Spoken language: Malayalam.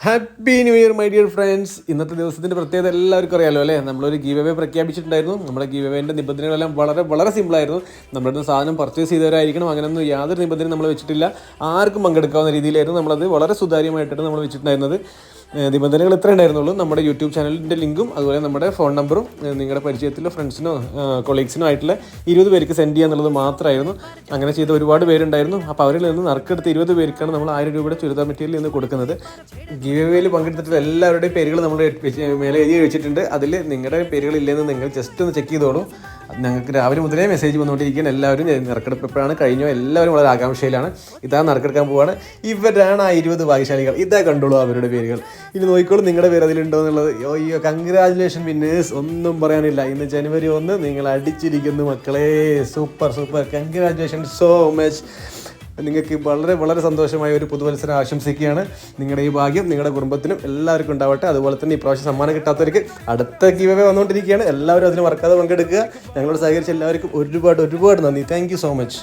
Happy new year my dear friends. ഇന്നത്തെ ദിവസത്തിൻ്റെ പ്രത്യേകത എല്ലാവർക്കും അറിയാലോ അല്ലേ. നമ്മളൊരു ഗീവ് അവേ പ്രഖ്യാപിച്ചിട്ടുണ്ടായിരുന്നു. നമ്മുടെ ഗീവ് അവേൻ്റെ നിബന്ധനകളെല്ലാം വളരെ വളരെ സിമ്പിളായിരുന്നു. നമ്മുടെ സാധനം പർച്ചേസ് ചെയ്തവരായിരിക്കണം, അങ്ങനെയൊന്നും യാതൊരു നിബന്ധനയും നമ്മൾ വെച്ചിട്ടില്ല. ആർക്കും പങ്കെടുക്കാവുന്ന രീതിയിലായിരുന്നു നമ്മളത് വളരെ സുതാര്യമായിട്ടാണ് നമ്മൾ വെച്ചിട്ടുണ്ടായിരുന്നത്. നിബന്ധനകൾ ഇത്ര ഉണ്ടായിരുന്നുള്ളൂ. നമ്മുടെ യൂട്യൂബ് ചാനലിൻ്റെ ലിങ്കും അതുപോലെ നമ്മുടെ ഫോൺ നമ്പറും നിങ്ങളുടെ പരിചയത്തിലോ ഫ്രണ്ട്സിനോ കൊളീഗ്സിനോ ആയിട്ടുള്ള 20 പേർക്ക് സെൻഡ് ചെയ്യുക എന്നുള്ളത് മാത്രമായിരുന്നു. അങ്ങനെ ചെയ്ത ഒരുപാട് പേരുണ്ടായിരുന്നു. അപ്പോൾ അവരിൽ നിന്ന് നറുക്കെടുത്ത് 20 പേർക്കാണ് നമ്മൾ 1000 രൂപയുടെ ചുരിദാർ മെറ്റീരിയൽ നിന്ന് കൊടുക്കുന്നത്. ഗീവ് അവേയിൽ പങ്കെടുത്തിട്ടുള്ള എല്ലാവരുടെയും പേരുകൾ നമ്മൾ മേലെ എഴുതി വെച്ചിട്ടുണ്ട്. അതിൽ നിങ്ങളുടെ പേരുകളില്ലെന്ന് നിങ്ങൾ ജസ്റ്റ് ഒന്ന് ചെക്ക് ചെയ്തോളൂ. ഞങ്ങൾക്ക് രാവിലെ മുതലേ മെസ്സേജ് വന്നുകൊണ്ടിരിക്കുകയാണ്. എല്ലാവരും നറുക്കെടുപ്പ് എപ്പോഴാണ് കഴിഞ്ഞോ എല്ലാവരും വളരെ ആകാംക്ഷയിലാണ്. ഇതാ നറുക്കെടുക്കാൻ പോവാണ്. ഇവരാണ് ആ 20 ഭാഗ്യശാലികൾ. ഇതാ കണ്ടോളൂ അവരുടെ പേരുകൾ. ഇനി നോക്കിക്കോളൂ നിങ്ങളുടെ പേര് അതിലുണ്ടോ എന്നുള്ളത്. അയ്യോ കൺഗ്രാജുലേഷൻ വിന്നേഴ്സ്, ഒന്നും പറയാനില്ല. ഇന്ന് ജനുവരി 1 നിങ്ങൾ അടിച്ചിരിക്കുന്നു മക്കളെ. Super super, congratulation so much. നിങ്ങൾക്ക് വളരെ വളരെ സന്തോഷമായ ഒരു പുതുവത്സരം ആശംസിക്കുകയാണ്. നിങ്ങളുടെ ഈ ഭാഗ്യം നിങ്ങളുടെ കുടുംബത്തിനും എല്ലാവർക്കും ഉണ്ടാവട്ടെ. അതുപോലെ തന്നെ ഇപ്രാവശ്യം സമ്മാനം കിട്ടാത്തവർക്ക് അടുത്ത ഗീവ് അവേ വന്നുകൊണ്ടിരിക്കുകയാണ്. എല്ലാവരും അതിന് മറക്കാതെ പങ്കെടുക്കുക. ഞങ്ങളോട് സഹകരിച്ച എല്ലാവർക്കും ഒരുപാട് ഒരുപാട് നന്ദി. Thank you so much.